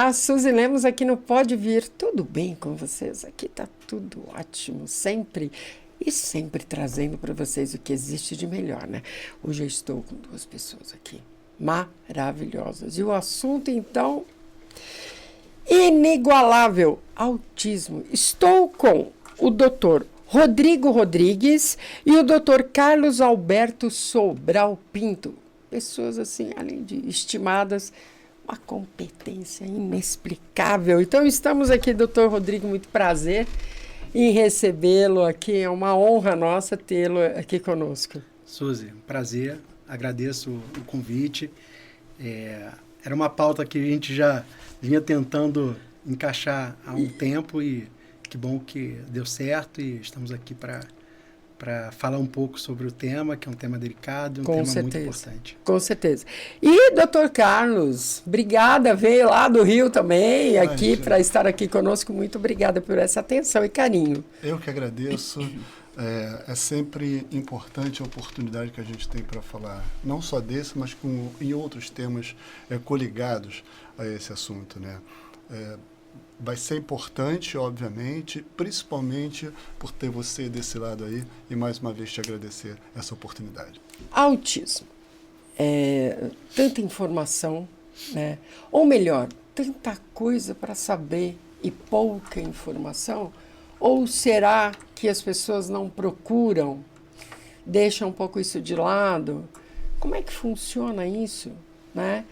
Olá, Suzy Lemos aqui no Pode Vir. Tudo bem com vocês? Aqui tá tudo ótimo, sempre. E sempre trazendo para vocês o que existe de melhor, né? Hoje eu estou com duas pessoas aqui maravilhosas. E o assunto, então, inigualável, autismo. Estou com o doutor Rodrigo Rodrigues e o doutor Carlos Alberto Sobral Pinto. Pessoas, assim, além de estimadas, uma competência inexplicável. Então, estamos aqui, doutor Rodrigo, muito prazer em recebê-lo aqui. É uma honra nossa tê-lo aqui conosco. Suzy, prazer. Agradeço o convite. Era uma pauta que a gente já vinha tentando encaixar há um tempo e que bom que deu certo e estamos aqui para falar um pouco sobre o tema, que é um tema delicado, muito importante. Com certeza. E, doutor Carlos, obrigada, veio lá do Rio também, aqui para estar aqui conosco. Muito obrigada por essa atenção e carinho. Eu que agradeço. É sempre importante a oportunidade que a gente tem para falar, não só desse, mas em outros temas coligados a esse assunto, né? Vai ser importante, obviamente, principalmente por ter você desse lado aí e mais uma vez te agradecer essa oportunidade. Autismo. Tanta informação, né? Ou melhor, tanta coisa para saber e pouca informação? Ou será que as pessoas não procuram, deixam um pouco isso de lado? Como é que funciona isso, né?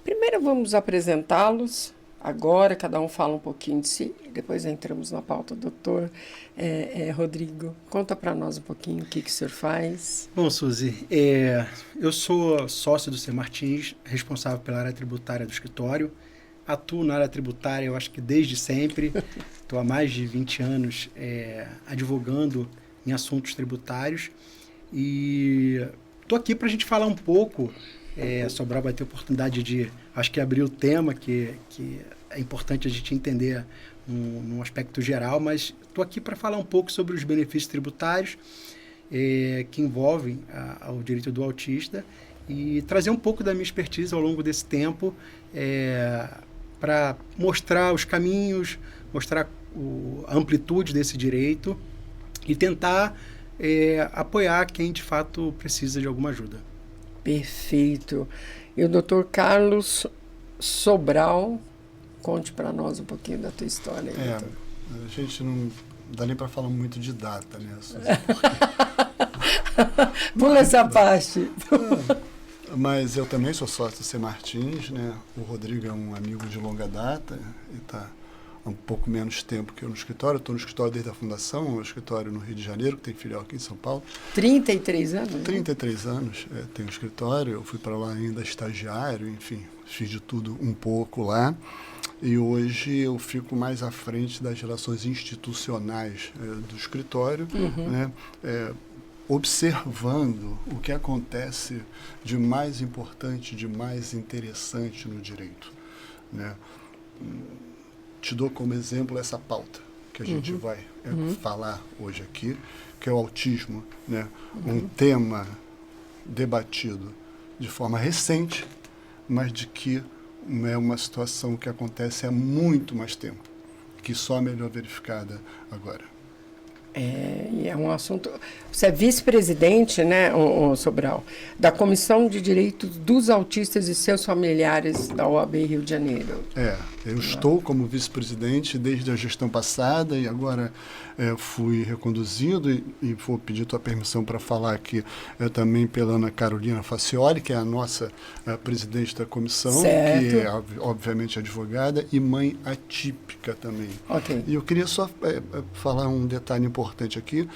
Primeiro vamos apresentá-los. Agora, cada um fala um pouquinho de si, e depois entramos na pauta. Doutor Rodrigo, conta para nós um pouquinho o que o senhor faz. Bom, Suzy, eu sou sócio do C. Martins, responsável pela área tributária do escritório. Atuo na área tributária, eu acho que desde sempre. Estou há mais de 20 anos advogando em assuntos tributários. E estou aqui para a gente falar um pouco. Sobral vai ter oportunidade de, acho que, abrir o tema, que é importante a gente entender num aspecto geral, mas estou aqui para falar um pouco sobre os benefícios tributários que envolvem o direito do autista e trazer um pouco da minha expertise ao longo desse tempo para mostrar os caminhos, mostrar a amplitude desse direito e tentar apoiar quem de fato precisa de alguma ajuda. Perfeito. E o doutor Carlos Sobral, conte para nós um pouquinho da tua história. A gente não dá nem para falar muito de data, né? Pula essa parte. Mas eu também sou sócio do C. Martins, né? O Rodrigo é um amigo de longa data e está há um pouco menos tempo que eu no escritório. Estou no escritório desde a fundação, um escritório no Rio de Janeiro, que tem filial aqui em São Paulo. 33 anos? 33 anos tenho um escritório. Eu fui para lá ainda estagiário, enfim, fiz de tudo um pouco lá. E hoje eu fico mais à frente das relações institucionais do escritório, né? Observando o que acontece de mais importante, de mais interessante no direito, né? Te dou como exemplo essa pauta que a gente vai falar hoje aqui, que é o autismo, né? Um tema debatido de forma recente, mas de que é uma situação que acontece há muito mais tempo, que só é melhor verificada agora. E é um assunto... Você é vice-presidente, né, Sobral, da Comissão de Direitos dos Autistas e seus familiares da OAB Rio de Janeiro. Eu estou como vice-presidente desde a gestão passada e agora fui reconduzido e vou pedir tua permissão para falar aqui também pela Ana Carolina Facioli, que é a nossa presidente da comissão, certo. Que é obviamente advogada e mãe atípica também. Okay. E eu queria só falar um detalhe importante aqui,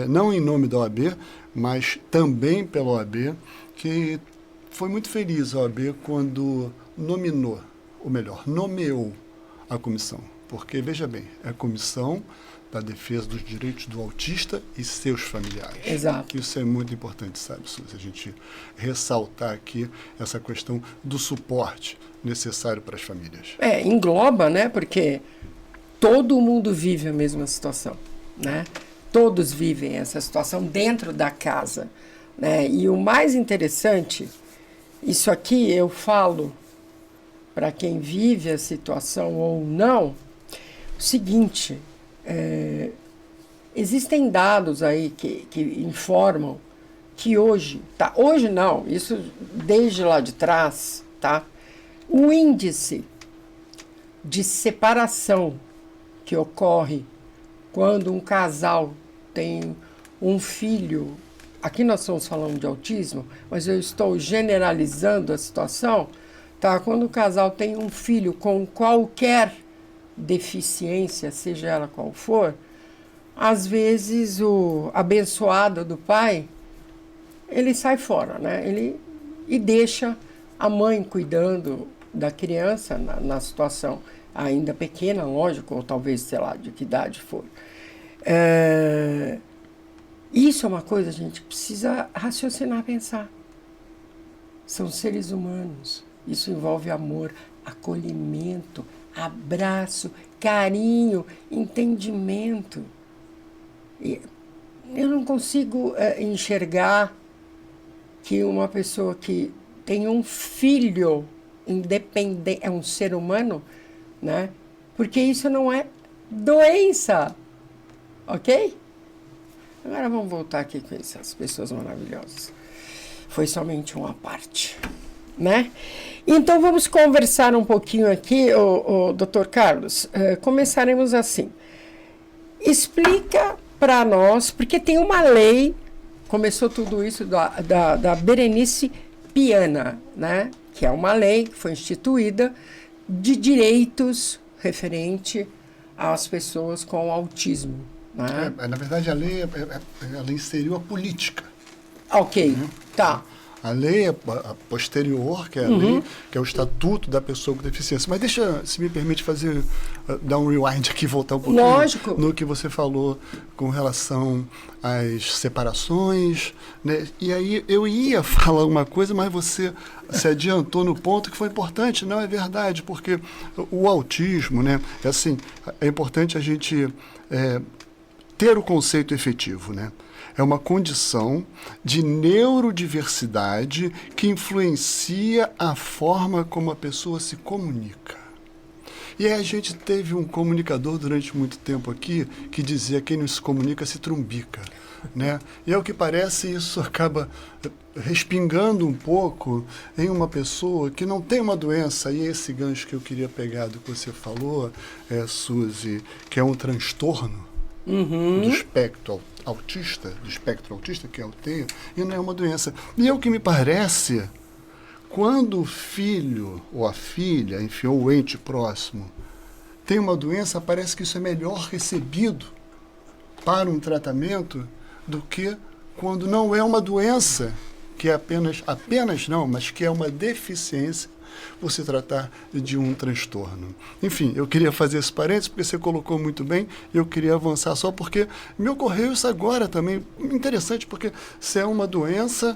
não em nome da OAB, mas também pela OAB, que foi muito feliz a OAB quando nomeou a comissão. Porque, veja bem, é a comissão da defesa dos direitos do autista e seus familiares. Exato. Isso é muito importante, sabe, Suzy? A gente ressaltar aqui essa questão do suporte necessário para as famílias. Engloba, né? Porque todo mundo vive a mesma situação, né? Todos vivem essa situação dentro da casa, né? E o mais interessante, isso aqui eu falo para quem vive a situação ou não, o seguinte, existem dados aí que informam que hoje não, isso desde lá de trás, tá? O índice de separação que ocorre quando um casal tem um filho, aqui nós estamos falando de autismo, mas eu estou generalizando a situação, tá? Quando o casal tem um filho com qualquer deficiência, seja ela qual for, às vezes o abençoado do pai, ele sai fora, né? E deixa a mãe cuidando da criança na situação ainda pequena, lógico, ou talvez, sei lá, de que idade for. Isso é uma coisa, a gente precisa raciocinar, pensar. São seres humanos. Isso envolve amor, acolhimento, abraço, carinho, entendimento. Eu não consigo enxergar que uma pessoa que tem um filho independente, é um ser humano, né? Porque isso não é doença, ok? Agora vamos voltar aqui com essas pessoas maravilhosas. Foi somente uma parte, né? Então vamos conversar um pouquinho aqui, o Dr. Carlos. Começaremos assim. Explica para nós, porque tem uma lei, começou tudo isso da Berenice Piana, né? Que é uma lei que foi instituída de direitos referente às pessoas com autismo. Né? Na verdade, a lei ela inseriu a política. Ok, tá. A lei é a posterior, que é a lei, que é o Estatuto da Pessoa com Deficiência. Mas deixa, se me permite dar um rewind aqui, voltar um pouquinho. Lógico. No que você falou com relação às separações, né? E aí eu ia falar uma coisa, mas você se adiantou no ponto que foi importante. Não é verdade, porque o autismo, né? É importante a gente ter o conceito efetivo, né? É uma condição de neurodiversidade que influencia a forma como a pessoa se comunica. E aí a gente teve um comunicador durante muito tempo aqui que dizia que quem não se comunica se trumbica, né? E ao que parece isso acaba respingando um pouco em uma pessoa que não tem uma doença, e esse gancho que eu queria pegar do que você falou, Suzy, que é um transtorno do espectro autista, que é o TEA, e não é uma doença. E é o que me parece, quando o filho ou a filha, enfim, ou o ente próximo, tem uma doença, parece que isso é melhor recebido para um tratamento do que quando não é uma doença, que é apenas não, mas que é uma deficiência, você tratar de um transtorno. Enfim, eu queria fazer esse parênteses, porque você colocou muito bem, e eu queria avançar só porque me ocorreu isso agora também. Interessante, porque se é uma doença,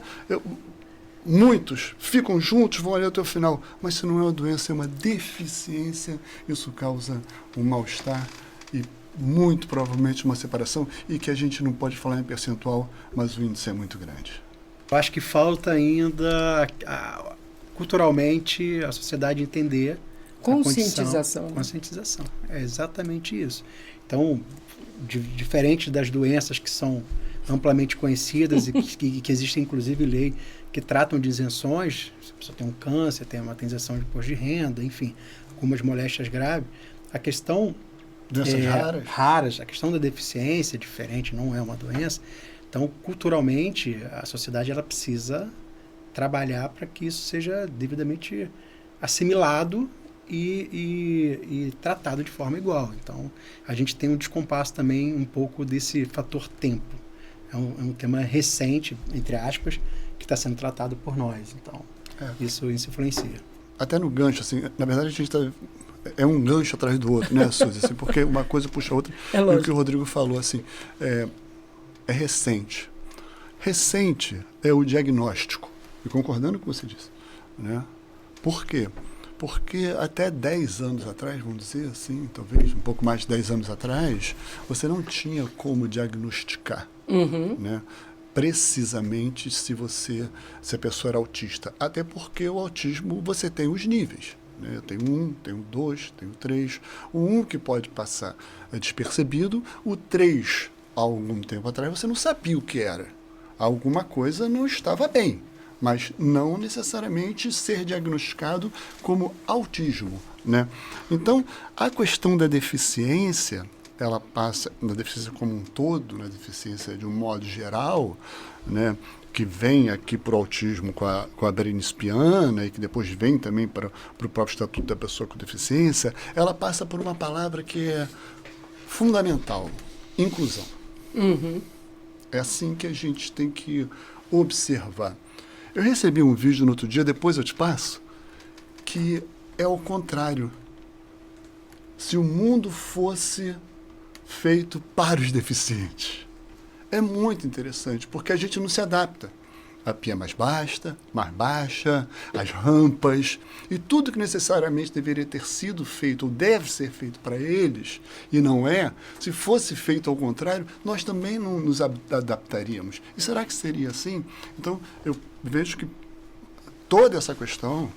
muitos ficam juntos, vão ali até o final, mas se não é uma doença, é uma deficiência, isso causa um mal-estar e muito provavelmente uma separação, e que a gente não pode falar em percentual, mas o índice é muito grande. Eu acho que falta ainda culturalmente a sociedade entender conscientização. Conscientização, é exatamente isso. Então, diferente das doenças que são amplamente conhecidas e que existem inclusive lei que tratam de isenções, se a pessoa tem um câncer, tem uma isenção de imposto de renda, enfim, algumas moléstias graves, a questão doenças raras, a questão da deficiência é diferente, não é uma doença. Então, culturalmente, a sociedade ela precisa trabalhar para que isso seja devidamente assimilado e tratado de forma igual. Então, a gente tem um descompasso também um pouco desse fator tempo. É um tema recente, entre aspas, que está sendo tratado por nós. Então, isso influencia. Até no gancho, assim, na verdade a gente está... É um gancho atrás do outro, né, Suzy? Assim, porque uma coisa puxa a outra. E o que o Rodrigo falou, assim, é recente. Recente é o diagnóstico. E concordando com o que você disse, né? Por quê? Porque até 10 anos atrás, vamos dizer assim, talvez um pouco mais de 10 anos atrás, você não tinha como diagnosticar, né? Precisamente se a pessoa era autista. Até porque o autismo, você tem os níveis. né? Eu tenho 1, tenho 2, tenho 3. O 1 que pode passar despercebido, o 3, há algum tempo atrás, você não sabia o que era. Alguma coisa não estava bem, mas não necessariamente ser diagnosticado como autismo, né? Então, a questão da deficiência, ela passa, na deficiência como um todo, na deficiência de um modo geral, né, que vem aqui para o autismo com a Berenice Spiana e que depois vem também para o próprio Estatuto da Pessoa com Deficiência, ela passa por uma palavra que é fundamental: inclusão. Uhum. É assim que a gente tem que observar. Eu recebi um vídeo no outro dia, depois eu te passo, que é o contrário. Se o mundo fosse feito para os deficientes. É muito interessante, porque a gente não se adapta. A pia mais baixa, as rampas, e tudo que necessariamente deveria ter sido feito, ou deve ser feito para eles, e não é, se fosse feito ao contrário, nós também não nos adaptaríamos. E será que seria assim? Então, eu vejo que toda essa questão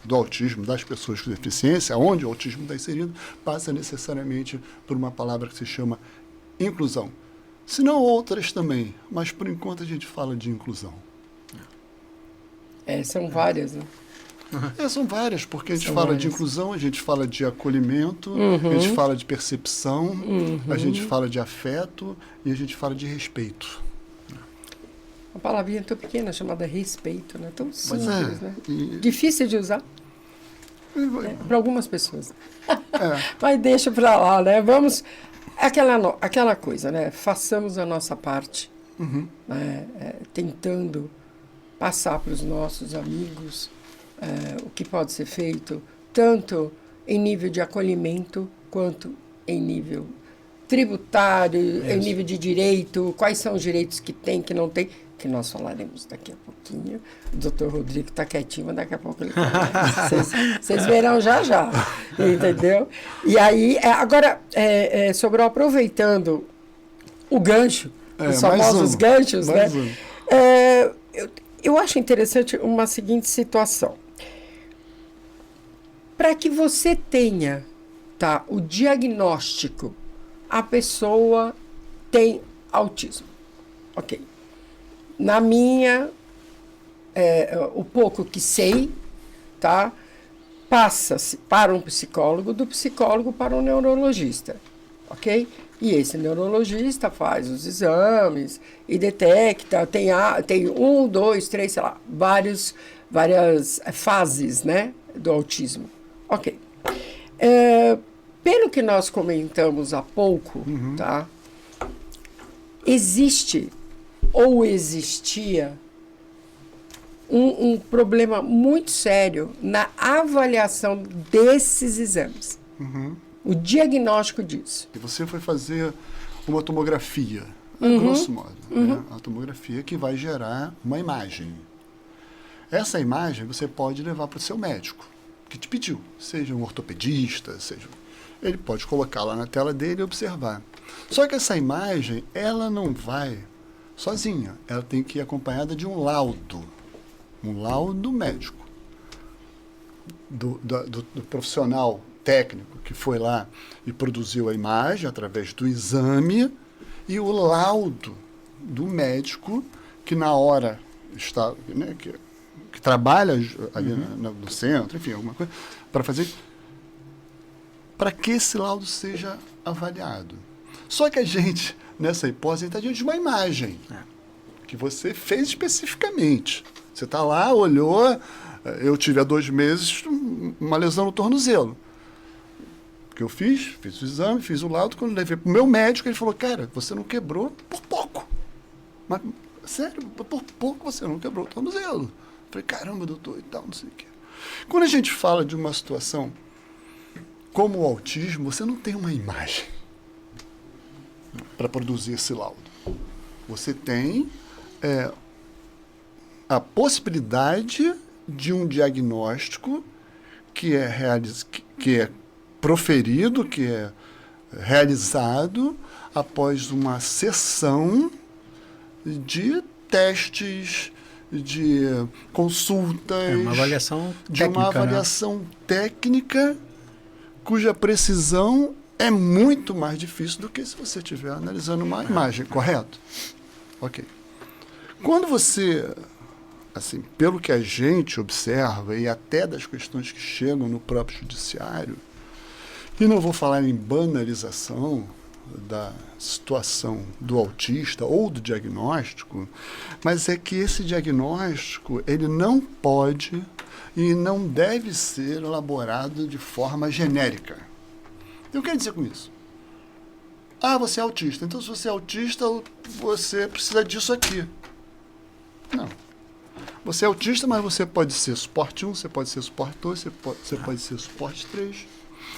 do autismo, das pessoas com deficiência, onde o autismo está inserido, passa necessariamente por uma palavra que se chama inclusão. Se não outras também, mas por enquanto a gente fala de inclusão. São várias, né? São várias, porque a gente São fala várias. de inclusão, a gente fala de acolhimento, Uhum. a gente fala de percepção, Uhum. a gente fala de afeto e a gente fala de respeito. Uma palavrinha tão pequena chamada respeito, né? Tão simples, né? E- Difícil de usar, né? Para algumas pessoas. é, Mas deixa para lá, né? Vamos... Aquela coisa, né? Façamos a nossa parte, uhum. né? Tentando passar para os nossos amigos o que pode ser feito, tanto em nível de acolhimento, quanto em nível tributário, em nível de direito, quais são os direitos que tem, que não tem, que nós falaremos daqui a pouquinho. O doutor Rodrigo está quietinho, mas daqui a pouco ele fala. Vocês verão já, entendeu? E aí, agora, sobrou aproveitando o gancho, os famosos ganchos, né? Eu acho interessante uma seguinte situação. Para que você tenha, tá, o diagnóstico, a pessoa tem autismo. Ok. Na minha, o pouco que sei, tá, passa-se para um psicólogo, do psicólogo para um neurologista, ok? E esse neurologista faz os exames e detecta, tem 1, 2, 3, sei lá, várias fases, né, do autismo. Ok. Pelo que nós comentamos há pouco, tá, existe ou existia um problema muito sério na avaliação desses exames. Uhum. O diagnóstico disso. E você foi fazer uma tomografia, grosso modo, né? A tomografia que vai gerar uma imagem. Essa imagem você pode levar para o seu médico, que te pediu, seja um ortopedista, ele pode colocar lá na tela dele e observar. Só que essa imagem, ela não vai sozinha, ela tem que ir acompanhada de um laudo médico, do profissional técnico que foi lá e produziu a imagem através do exame, e o laudo do médico que na hora está, né, que trabalha ali no centro, enfim, alguma coisa, para que esse laudo seja avaliado. Só que a gente, nessa hipótese, está diante de uma imagem que você fez especificamente. Você está lá, olhou, eu tive há 2 meses uma lesão no tornozelo. O que eu fiz o exame, fiz o laudo, quando levei para o meu médico, ele falou, cara, você não quebrou por pouco. Mas, sério, por pouco você não quebrou o tornozelo. Eu falei, caramba, doutor, e tal, não sei o quê. Quando a gente fala de uma situação como o autismo, você não tem uma imagem para produzir esse laudo. Você tem a possibilidade de um diagnóstico que é proferido, que é realizado após uma sessão de testes, de consultas, Uma avaliação de técnica, uma avaliação técnica cuja precisão é muito mais difícil do que se você estiver analisando uma imagem, correto? Ok. Quando você, assim, pelo que a gente observa e até das questões que chegam no próprio judiciário, e não vou falar em banalização da situação do autista ou do diagnóstico, mas é que esse diagnóstico ele não pode e não deve ser elaborado de forma genérica. Eu quero dizer com isso. Ah, você é autista. Então, se você é autista, você precisa disso aqui. Não. Você é autista, mas você pode ser suporte 1, você pode ser suporte 2, você pode ser suporte 3.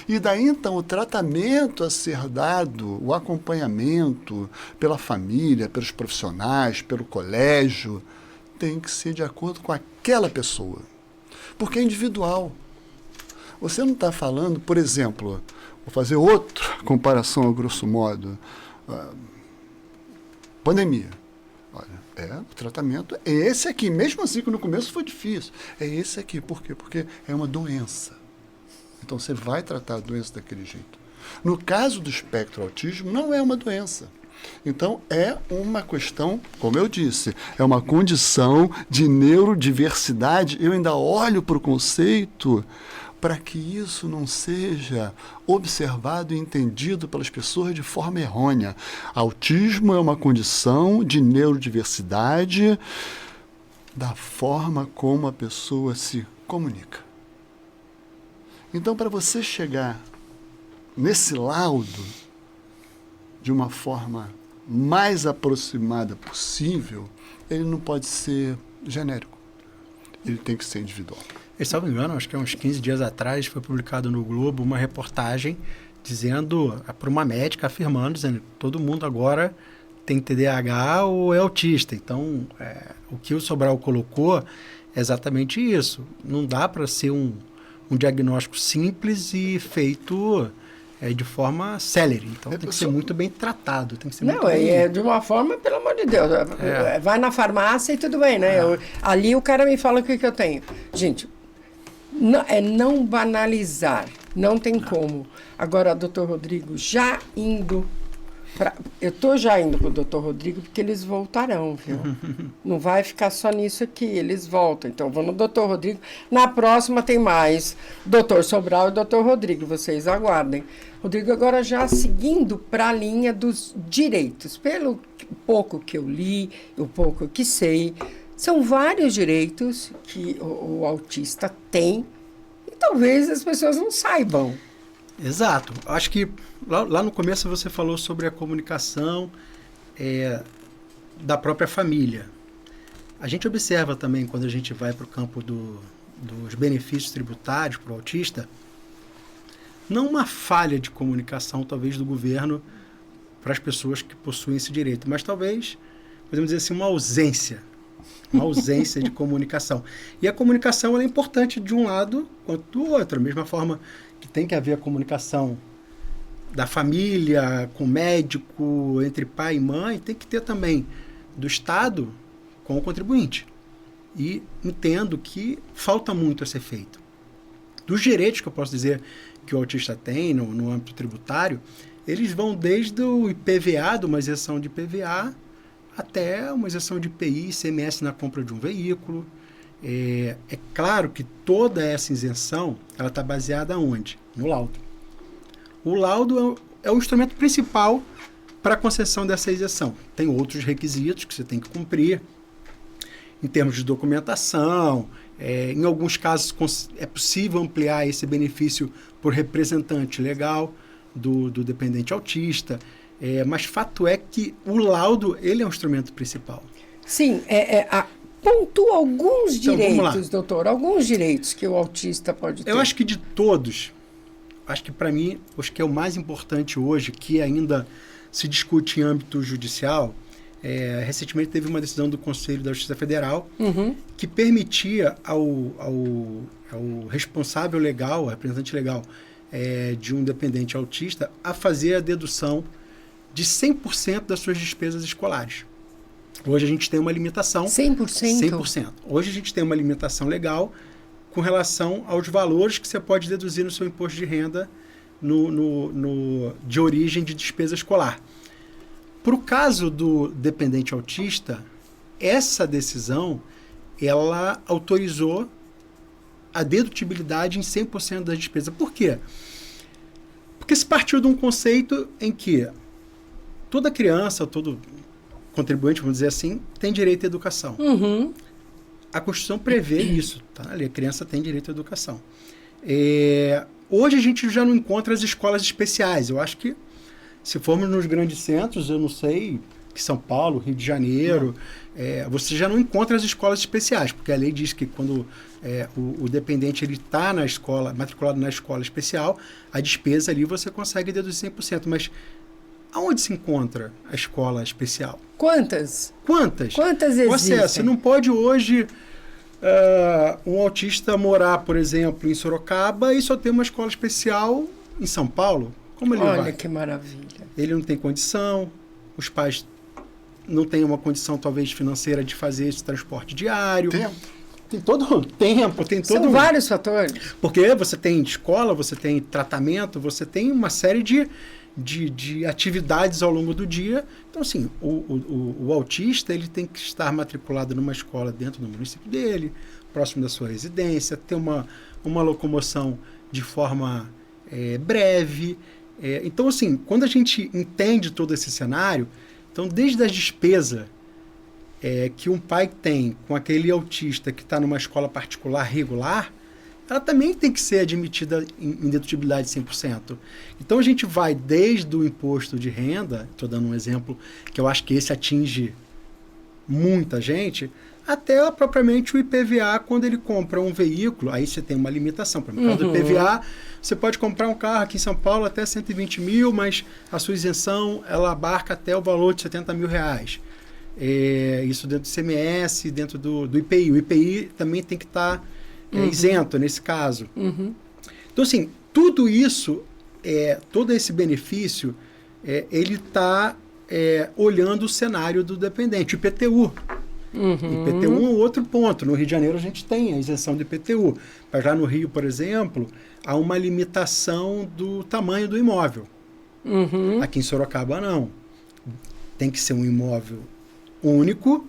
E daí, então, o tratamento a ser dado, o acompanhamento pela família, pelos profissionais, pelo colégio, tem que ser de acordo com aquela pessoa. Porque é individual. Você não está falando, por exemplo, vou fazer outra comparação a grosso modo, pandemia. Olha, o tratamento é esse aqui, mesmo assim que no começo foi difícil. É esse aqui, por quê? Porque é uma doença. Então, você vai tratar a doença daquele jeito. No caso do espectro autismo, não é uma doença. Então, é uma questão, como eu disse, é uma condição de neurodiversidade. Eu ainda olho para o conceito para que isso não seja observado e entendido pelas pessoas de forma errônea. Autismo é uma condição de neurodiversidade da forma como a pessoa se comunica. Então, para você chegar nesse laudo de uma forma mais aproximada possível, ele não pode ser genérico. Ele tem que ser individual. E, se não me engano, acho que há uns 15 dias atrás foi publicado no Globo uma reportagem dizendo, para uma médica afirmando, dizendo que todo mundo agora tem TDAH ou é autista. Então, o que o Sobral colocou é exatamente isso. Não dá para ser um diagnóstico simples e feito de forma célere. Então, tem que ser muito bem tratado. Tem que ser muito bem... de uma forma, pelo amor de Deus. Vai na farmácia e tudo bem, né? Ali o cara me fala o que eu tenho. Gente, não banalizar. Não tem como. Agora, doutor Rodrigo, já indo... Eu estou já indo para o doutor Rodrigo porque eles voltarão, viu? Não vai ficar só nisso aqui, eles voltam. Então, vou no doutor Rodrigo. Na próxima tem mais doutor Sobral e doutor Rodrigo, vocês aguardem. Rodrigo, agora já seguindo para a linha dos direitos. Pelo pouco que eu li, o pouco que sei, são vários direitos que o autista tem e talvez as pessoas não saibam. Exato. Acho que lá no começo você falou sobre a comunicação da própria família. A gente observa também, quando a gente vai para o campo dos benefícios tributários para o autista, não uma falha de comunicação, talvez, do governo para as pessoas que possuem esse direito, mas talvez, podemos dizer assim, uma ausência de comunicação. E a comunicação ela é importante de um lado quanto do outro, da mesma forma que tem que haver a comunicação da família, com o médico, entre pai e mãe, tem que ter também do Estado com o contribuinte. E entendo que falta muito a ser feito. Dos direitos que eu posso dizer que o autista tem no âmbito tributário, eles vão desde o IPVA, de uma isenção de IPVA, até uma isenção de IPI e ICMS na compra de um veículo. É claro que toda essa isenção ela está baseada onde? No laudo. O laudo é o instrumento principal para a concessão dessa isenção. Tem outros requisitos que você tem que cumprir, em termos de documentação. Em alguns casos é possível ampliar esse benefício por representante legal do dependente autista. Mas fato é que o laudo ele é um instrumento principal. Sim, pontua alguns direitos, doutor, alguns direitos que o autista pode ter. Eu acho que de todos, acho que para mim, acho que é o mais importante hoje, que ainda se discute em âmbito judicial. Recentemente teve uma decisão do Conselho da Justiça Federal que permitia ao responsável legal, ao representante legal de um dependente autista, a fazer a dedução de 100% das suas despesas escolares. Hoje a gente tem uma limitação... 100%? 100%. Hoje a gente tem uma limitação legal com relação aos valores que você pode deduzir no seu imposto de renda de origem de despesa escolar. Para o caso do dependente autista, essa decisão, ela autorizou a dedutibilidade em 100% da despesa. Por quê? Porque se partiu de um conceito em que toda criança, todo contribuinte, vamos dizer assim, tem direito à educação. Uhum. A Constituição prevê isso, tá? Ali, a criança tem direito à educação. Hoje a gente já não encontra as escolas especiais. Eu acho que, se formos nos grandes centros, eu não sei, que São Paulo, Rio de Janeiro, você já não encontra as escolas especiais, porque a lei diz que quando o dependente está na escola, matriculado na escola especial, a despesa ali você consegue deduzir 100%. Mas aonde se encontra a escola especial? Quantas? Quantas existem? Você não pode hoje um autista morar, por exemplo, em Sorocaba e só ter uma escola especial em São Paulo? Como ele vai? Olha que maravilha. Ele não tem condição, os pais não têm uma condição talvez financeira de fazer esse transporte diário. Tem todo o tempo, tem todo... São vários fatores. Porque você tem escola, você tem tratamento, você tem uma série de atividades ao longo do dia. Então, assim, o autista ele tem que estar matriculado numa escola dentro do município dele, próximo da sua residência, ter uma locomoção de forma breve. Então, assim, quando a gente entende todo esse cenário, então, desde a despesa que um pai tem com aquele autista que está numa escola particular regular, ela também tem que ser admitida em dedutibilidade 100%. Então, a gente vai desde o imposto de renda, estou dando um exemplo que eu acho que esse atinge muita gente, até propriamente o IPVA, quando ele compra um veículo, aí você tem uma limitação. Por exemplo, no caso do IPVA, você pode comprar um carro aqui em São Paulo até 120 mil, mas a sua isenção ela abarca até o valor de 70 mil reais. Isso dentro do ICMS, dentro do IPI. O IPI também tem que estar isento nesse caso. Então, assim, tudo isso, todo esse benefício, ele está olhando o cenário do dependente. O IPTU. IPTU é um outro ponto. No Rio de Janeiro a gente tem a isenção do IPTU. Mas lá no Rio, por exemplo, há uma limitação do tamanho do imóvel. Aqui em Sorocaba não. Tem que ser um imóvel único,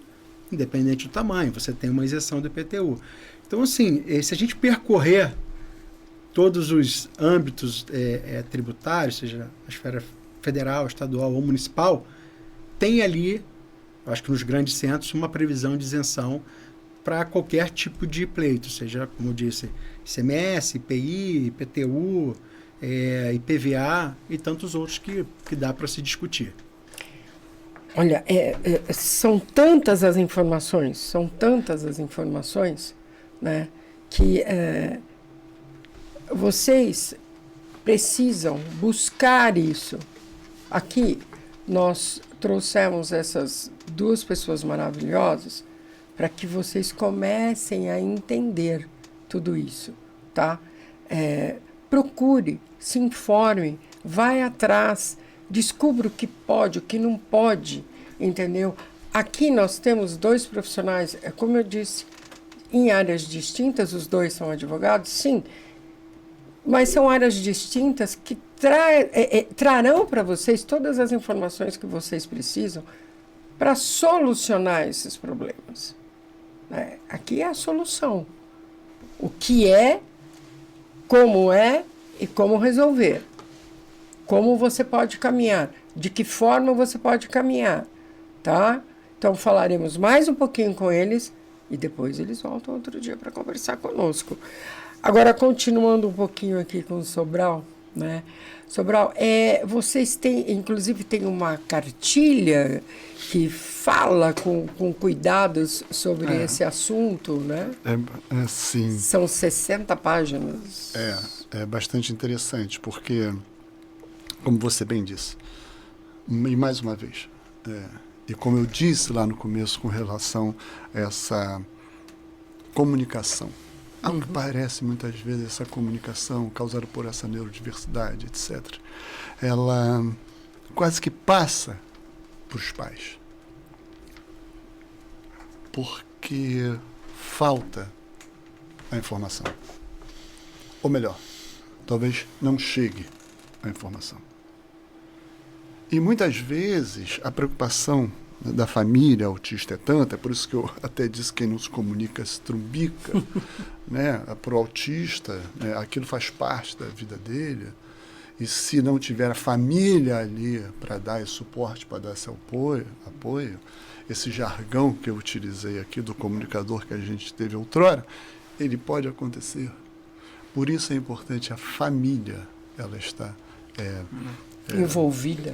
independente do tamanho. Você tem uma isenção do IPTU. Então, assim, se a gente percorrer todos os âmbitos tributários, seja a esfera federal, estadual ou municipal, tem ali, acho que nos grandes centros, uma previsão de isenção para qualquer tipo de pleito, seja, como eu disse, ICMS, IPI, IPTU, IPVA e tantos outros que dá para se discutir. Olha, são tantas as informações, né, que vocês precisam buscar isso. Aqui nós trouxemos essas duas pessoas maravilhosas para que vocês comecem a entender tudo isso, tá? Procure, se informe, vai atrás, descubra o que pode, o que não pode, entendeu? Aqui nós temos dois profissionais, como eu disse, em áreas distintas, os dois são advogados, sim, mas são áreas distintas que trarão para vocês todas as informações que vocês precisam para solucionar esses problemas. Aqui é a solução. O que como e como resolver. Como você pode caminhar, de que forma você pode caminhar, tá? Então falaremos mais um pouquinho com eles e depois eles voltam outro dia para conversar conosco. Agora, continuando um pouquinho aqui com o Sobral, né? Sobral, vocês têm, inclusive, tem uma cartilha que fala com cuidados sobre esse assunto, né? Sim. São 60 páginas. É bastante interessante, porque, como você bem disse, e mais uma vez, e como eu disse lá no começo com relação a essa comunicação, ao que parece muitas vezes essa comunicação causada por essa neurodiversidade, etc., ela quase que passa para os pais. porque falta a informação. Ou melhor, talvez não chegue a informação. E muitas vezes a preocupação da família autista é tanta, é por isso que eu até disse que quem não se comunica se trumbica, né? Para o autista, né? Aquilo faz parte da vida dele, e se não tiver a família ali para dar esse suporte, para dar esse apoio, esse jargão que eu utilizei aqui do comunicador que a gente teve outrora, ele pode acontecer. Por isso é importante a família, ela estar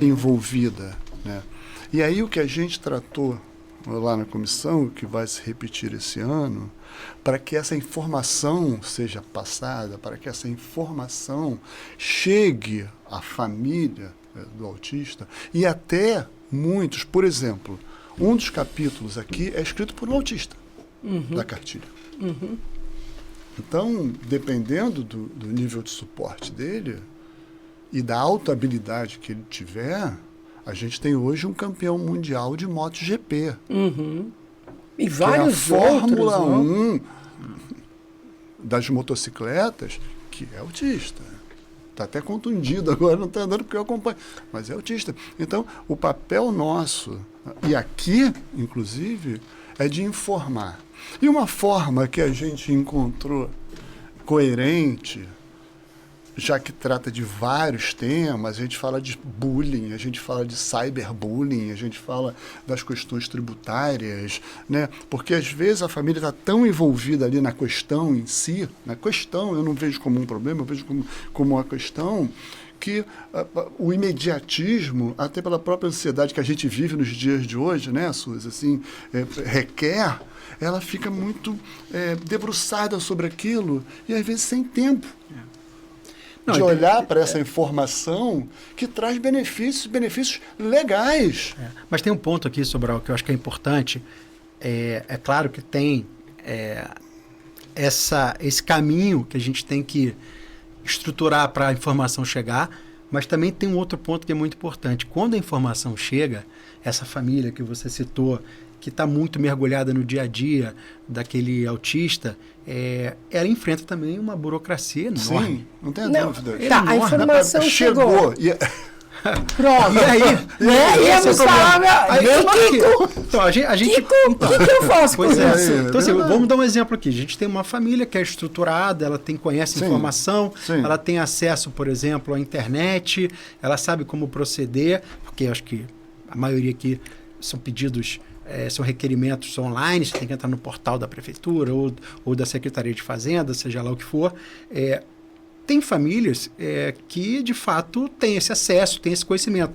envolvida, né? E aí o que a gente tratou lá na comissão, que vai se repetir esse ano, para que essa informação seja passada, para que essa informação chegue à família do autista e até muitos, por exemplo, um dos capítulos aqui é escrito por um autista da cartilha. Então, dependendo do nível de suporte dele e da alta habilidade que ele tiver, a gente tem hoje um campeão mundial de MotoGP. E vários que é a Fórmula outros, 1 das motocicletas, que é autista. Está até contundido agora, não está andando porque eu acompanho, mas é autista. Então, o papel nosso, e aqui, inclusive, é de informar. E uma forma que a gente encontrou coerente, já que trata de vários temas, a gente fala de bullying, a gente fala de cyberbullying, a gente fala das questões tributárias, né? Porque às vezes a família está tão envolvida ali na questão em si, na questão, eu não vejo como um problema, eu vejo como uma questão, que o imediatismo, até pela própria ansiedade que a gente vive nos dias de hoje, né, Suzy, assim, requer, ela fica muito debruçada sobre aquilo e às vezes sem tempo. De olhar para essa informação que traz benefícios legais. Mas tem um ponto aqui, Sobral, que eu acho que é importante. É claro que tem esse caminho que a gente tem que estruturar para a informação chegar, mas também tem um outro ponto que é muito importante. Quando a informação chega, essa família que você citou, que está muito mergulhada no dia a dia daquele autista, ela enfrenta também uma burocracia enorme. Sim, não tem dúvida. Tá, a informação chegou. Pronto. E aí? Íamos falar, Então, a gente... O que eu faço com isso? Então, assim, vamos dar um exemplo aqui. A gente tem uma família que é estruturada, ela conhece informação, ela tem acesso, por exemplo, à internet, ela sabe como proceder, porque acho que a maioria aqui são pedidos... são requerimentos online, você tem que entrar no portal da prefeitura ou da Secretaria de Fazenda, seja lá o que for. Tem famílias que, de fato, têm esse acesso, têm esse conhecimento.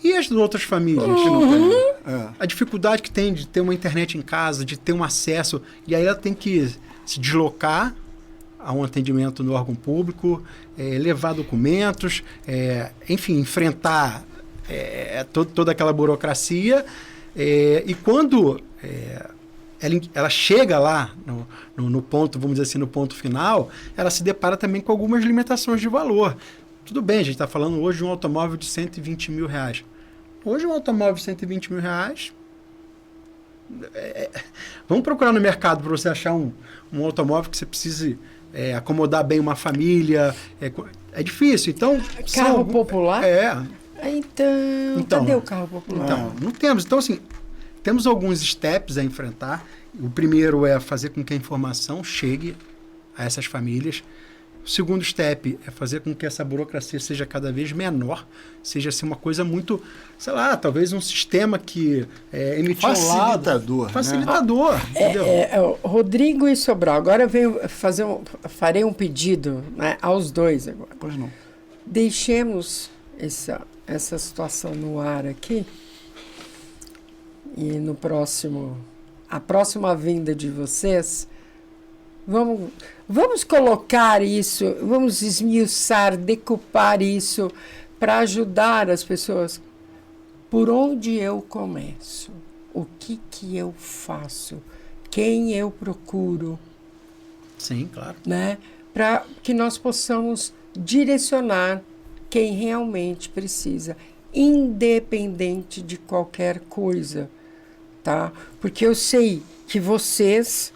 E as outras famílias? Que não têm? A dificuldade que tem de ter uma internet em casa, de ter um acesso, e aí ela tem que se deslocar a um atendimento no órgão público, levar documentos, enfim, enfrentar toda aquela burocracia. E quando ela chega lá no ponto, vamos dizer assim, no ponto final, ela se depara também com algumas limitações de valor. Tudo bem, a gente está falando hoje de um automóvel de 120 mil reais. Hoje um automóvel de 120 mil reais... vamos procurar no mercado para você achar um automóvel que você precise acomodar bem uma família. É difícil. Então, carro popular? Então, cadê o carro popular? Então, não temos. Então, assim, temos alguns steps a enfrentar. O primeiro é fazer com que a informação chegue a essas famílias. O segundo step é fazer com que essa burocracia seja cada vez menor, seja assim, uma coisa muito, sei lá, talvez um sistema que emitiu facilitador. Facilitador. Rodrigo e Sobral, agora eu venho farei um pedido, né, aos dois agora. Pois não. Deixemos essa situação no ar aqui e a próxima vinda de vocês, vamos colocar isso, vamos esmiuçar, decupar isso para ajudar as pessoas. Por onde eu começo? O que eu faço? Quem eu procuro? Sim, claro. Né? Para que nós possamos direcionar quem realmente precisa, independente de qualquer coisa, tá? Porque eu sei que vocês,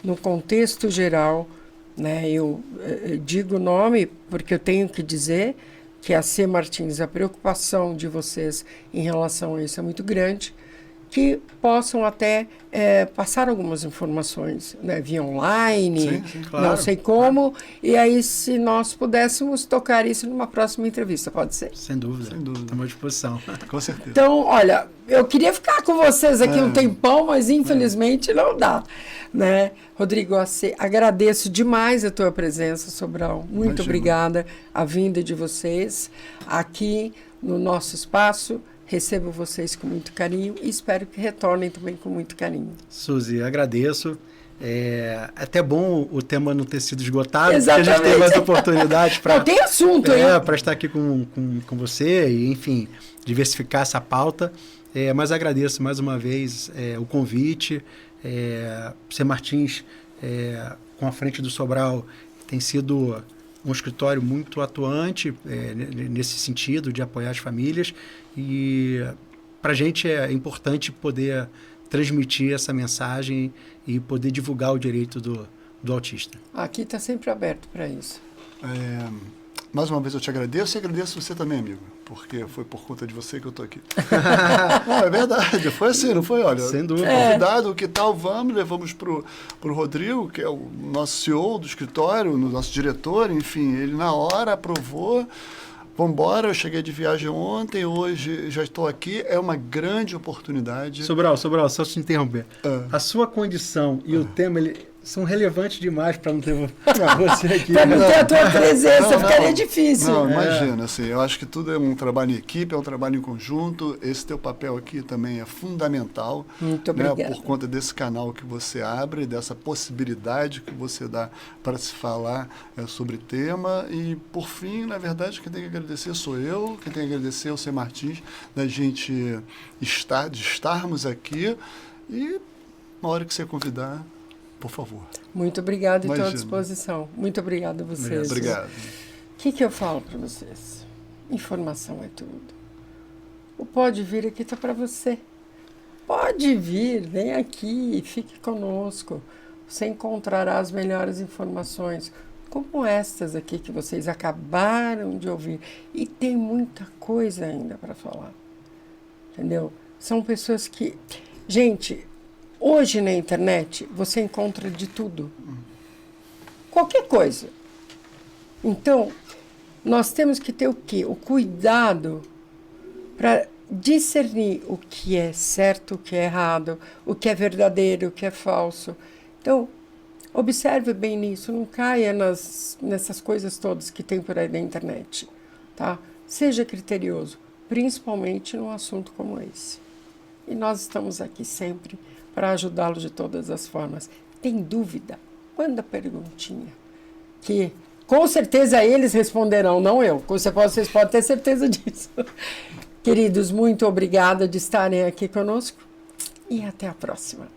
no contexto geral, né, eu digo o nome porque eu tenho que dizer que a C. Martins, a preocupação de vocês em relação a isso é muito grande, que possam até passar algumas informações, né, via online, Sim, claro. não sei como, e aí se nós pudéssemos tocar isso numa próxima entrevista, pode ser? Sem dúvida. Sem dúvida. Estamos à disposição. Com certeza. Então, olha, eu queria ficar com vocês aqui um tempão, mas infelizmente não dá, né? Rodrigo, agradeço demais a tua presença, Sobral. Muito Imagina. obrigada a vinda de vocês aqui no nosso espaço. Recebo vocês com muito carinho e espero que retornem também com muito carinho. Suzy, agradeço. É até bom o tema não ter sido esgotado, Exatamente. porque a gente tem mais oportunidades para Tem assunto, hein? para estar aqui com você e, enfim, diversificar essa pauta. Mas agradeço mais uma vez o convite. C. Martins, com a frente do Sobral, tem sido um escritório muito atuante nesse sentido de apoiar as famílias, e para a gente é importante poder transmitir essa mensagem e poder divulgar o direito do autista. Aqui está sempre aberto para isso. Mais uma vez eu te agradeço e agradeço você também, amigo, porque foi por conta de você que eu estou aqui. Não, é verdade, foi assim, não foi? Olha, sem dúvida. Convidado, que tal, levamos pro Rodrigo, que é o nosso CEO do escritório, o nosso diretor, enfim, ele na hora aprovou. Vamos embora, eu cheguei de viagem ontem, hoje já estou aqui, é uma grande oportunidade. Sobral, só te interromper. A sua condição e o tema são relevantes demais para não ter você aqui. Para não ter a tua presença, ficaria difícil. Não, imagina, assim, eu acho que tudo é um trabalho em equipe, é um trabalho em conjunto, esse teu papel aqui também é fundamental. Muito obrigada. Por conta desse canal que você abre, dessa possibilidade que você dá para se falar sobre tema. E, por fim, na verdade, quem tem que agradecer sou eu, quem tem que agradecer é o C. Martins, da gente de estarmos aqui, e na hora que você convidar, por favor. Muito obrigado e estou à Imagina. disposição. Muito obrigado a vocês. Obrigado. O que eu falo para vocês? Informação é tudo. O Pode Vir aqui está para você. Pode vir, vem aqui, fique conosco. Você encontrará as melhores informações, como estas aqui que vocês acabaram de ouvir. E tem muita coisa ainda para falar. Entendeu? São pessoas que... Gente, hoje na internet você encontra de tudo. Qualquer coisa. Então, nós temos que ter o quê? O cuidado para discernir o que é certo, o que é errado, o que é verdadeiro, o que é falso. Então, observe bem nisso, não caia nessas coisas todas que tem por aí na internet. Tá? Seja criterioso, principalmente num assunto como esse. E nós estamos aqui sempre para ajudá-lo de todas as formas. Tem dúvida? Manda perguntinha, que com certeza eles responderão, não eu. Vocês podem ter certeza disso. Queridos, muito obrigada de estarem aqui conosco e até a próxima.